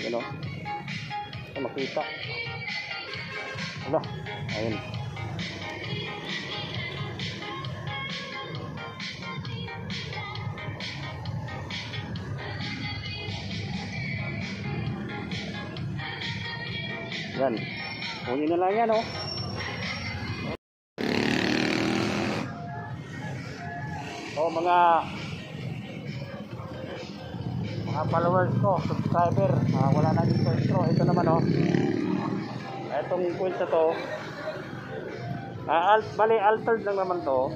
Yan o. Makita. Wala. Ayun. Yan. Kunin na lang yan o. So mga followers ko, subscriber, wala na dito intro. Ito naman o. Itong point na to, bali altered lang naman to.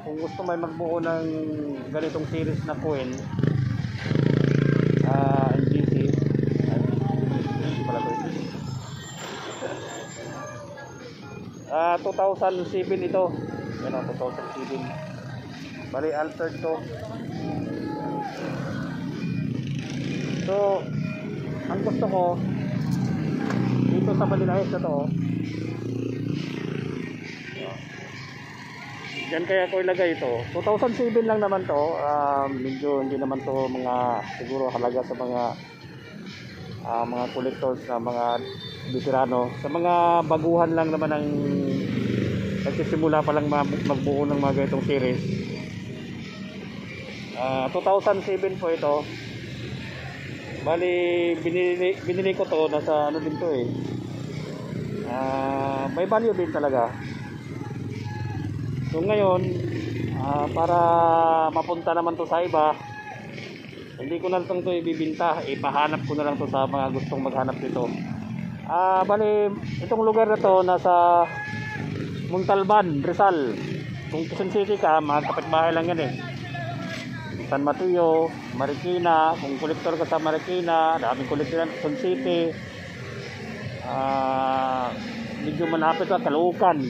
Kung gusto may magbuo ng ganitong series na coin, NGC pala to. 2007 ito. Yan o, 2007. Bali altered to. So ang gusto ko dito sa Manilahis na to, dyan kaya ko ilagay ito. 2007 lang naman to. Medyo hindi naman to mga siguro halaga sa mga collectors na mga veterano. Sa mga baguhan lang naman ang nagsisimula pa lang magbuo ng mga ganitong series. 2007 po ito. Bali binili ko to, nasa ano din to eh. May value din talaga. So ngayon, para mapunta naman to sa iba, hindi ko na itong to ibibinta, ipahanap ko na lang to sa mga gustong maghanap nito. Bali itong lugar na to nasa Montalban, Rizal. Kung Quezon City ka, mga kapitbahay lang yan eh. San Mateo, Marikina, kung kolektor ka sa Marikina, daming kolektor sa Quezon City. Medyo malapit ka, Caloocan,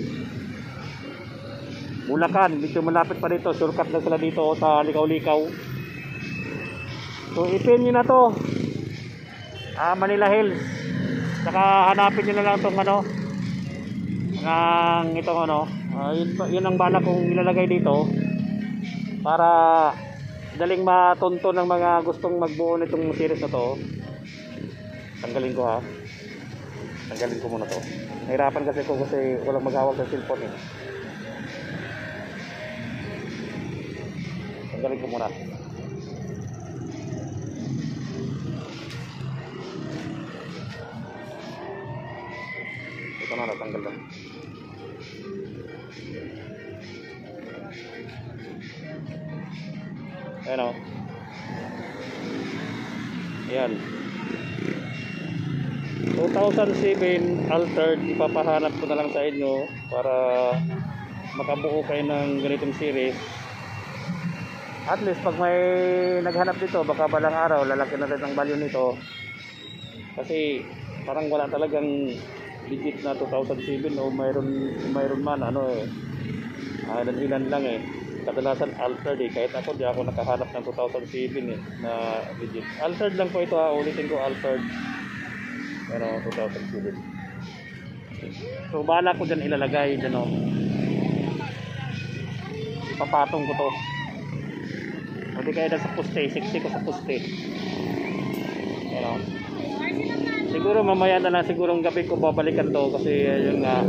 Bulacan, medyo malapit pa dito, shortcut na sila dito sa Likaw-Likaw. So ipin nyo na to, Manila Hills. Saka hanapin nyo na lang itong ano, itong ano, yun ang bala kong ilalagay dito para daling matunto ng mga gustong magbuo nitong series na to. Tanggalin ko ha. Tanggalin ko muna to. Nahirapan kasi walang maghawak sa cellphone eh. Tanggalin ko muna. Ito na, natanggal lang. Ayan o. Ayan. 2007 altered. Ipapahanap ko na lang sa inyo para makabuo kayo ng ganitong series. At least pag may naghanap dito, baka balang araw lalaki na rin ang value nito. Kasi parang wala talagang legit na 2007 o mayroon man ano eh. Ilan lang eh. Kadalasan altered eh. Kahit ako di ako nakahanap ng 2007 eh na legit. Altered lang po ito ha. Ulitin ko, altered. Pero 2007. So bahala ko dyan ilalagay dyan o. Ipapatong ko to. Pwede kayo na sa poste. 60 ko sa poste. Ayan o. Siguro mamaya na lang, sigurong gabi ko babalikan to. Kasi yun nga,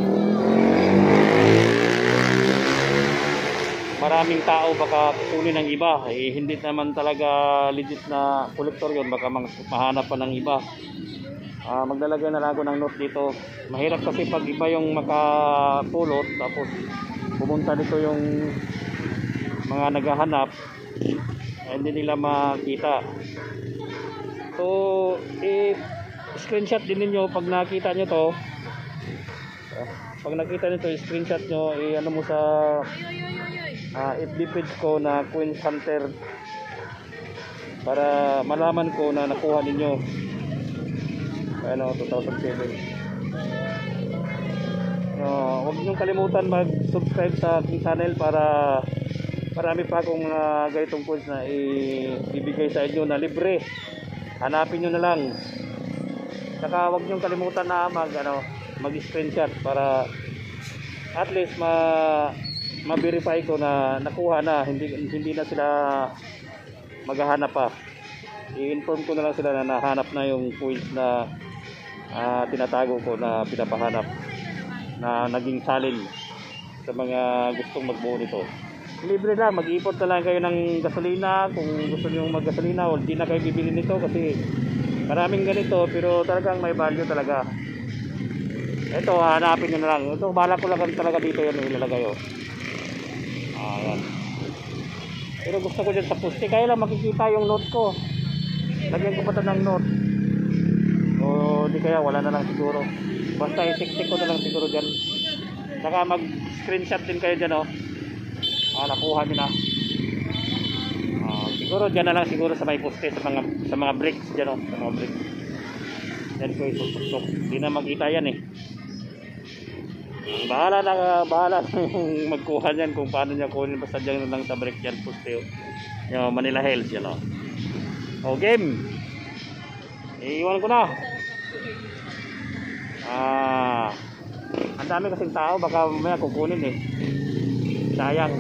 maraming tao baka kunin ng iba eh, hindi naman talaga legit na collector yun, baka mahanap pa ng iba. Maglalagay na lang ako ng note dito. Mahirap kasi pag iba yung makapulot tapos pumunta dito yung mga naghahanap, hindi nila makita. So screenshot din ninyo pag nakita nyo to. Pag nakita nyo to, screenshot nyo, ano mo sa FB page ko na Queen Hunter para malaman ko na nakuha ninyo. Ano, 2007. Huwag nyo kalimutan mag-subscribe sa aking channel para marami pa akong ganitong coins na ibigay sa inyo na libre. Hanapin nyo na lang. Saka huwag nyo kalimutan na mag-screenshot para at least ma-verify ko na nakuha na, hindi na sila maghahanap pa. i-inform ko na lang sila na nahanap na yung coins na tinatago ko na pinapahanap, na naging salin sa mga gustong magbuo nito. Libre lang, mag-ipon na lang kayo ng gasolina kung gusto niyo mag-gasolina, o di na kayo bibili nito kasi maraming ganito pero talagang may value talaga. Ito, hanapin nyo na lang. Ito, balak ko lang talaga dito yun ilalagay. Ayan. Pero gusto ko dyan sa poste, kaya lang makikita yung note ko. Lagyan ko pa ito ng note. O di kaya wala na lang siguro. Basta itik-tik ko na lang siguro dyan. Saka mag-screenshot din kayo dyan, oh. Nakuha nyo na. Siguro dyan na lang siguro sa may poste, sa mga bricks dyan, oh. Sa mga bricks. Yan ko isusuksok. Hindi na makita yan eh. Bahala na yung magkuha niyan kung paano niya kunin, basta dyan lang sa brick yan poste, oh. Yung Manila Hills yan, oh. O game. Iiwan ko na. Ang dami kasing tao, baka mamaya kukunin eh. Sayang.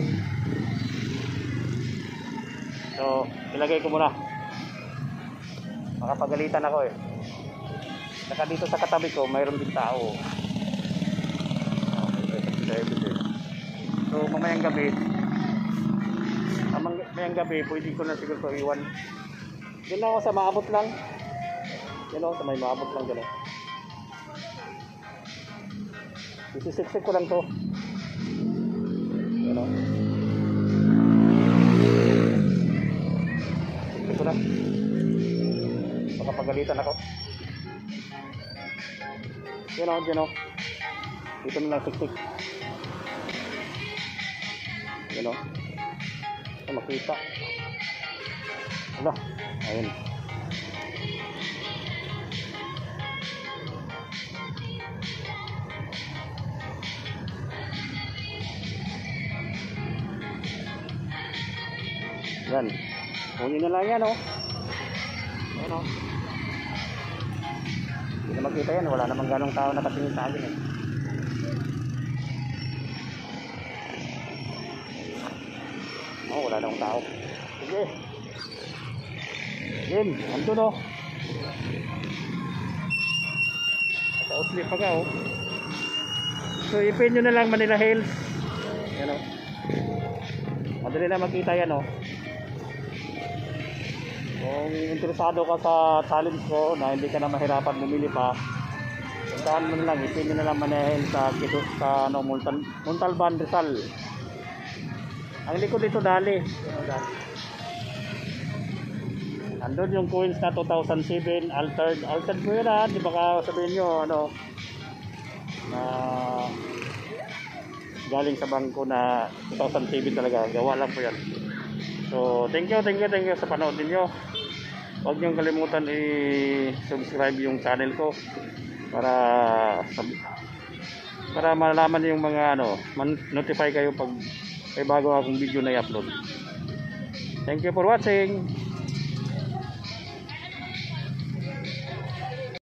So, ilagay ko muna. Makapagalitan ako eh. Saka dito sa katabi ko, mayroon din tao. So, mamayang gabi, pwede ko na siguro ito iwan. Diyan lang ako sa maabot lang. Diyan ako sa may maabot lang dyan. Isisiksik ko lang to. Yan o. Siksik ko lang. Baka pagalitan ako. Yan o, dyan o. Dito na lang siksik. Yan o. Ito makita. Wala. Ayun. Yan. Kunin na lang yan, oh. Ayan, oh. Hindi na makita yan. Wala namang ganong tao nakatingin sa akin, eh. Oh, wala namang tao. Sige. Yan. Andun, oh. Naka-outlet pa ka, oh. So, ipin nyo na lang Manila Hills. Yan, oh. Madali na makita yan, oh. Kung interesado ka sa challenge ko na hindi ka na mahirapan bumili pa, puntahan mo na lang, ipin na lang Manila sa Montalban, Rizal. Ang likod dito dali. Andun yung coins na 2007 altered ko yun, ha. Di ba ka sabihin nyo ano na galing sa bangko na 2007 talaga, gawa lang po yan. So thank you sa panood ninyo. Huwag niyong kalimutan i-subscribe yung channel ko para malaman yung mga notify kayo pag may bago akong video na i-upload. Thank you for watching.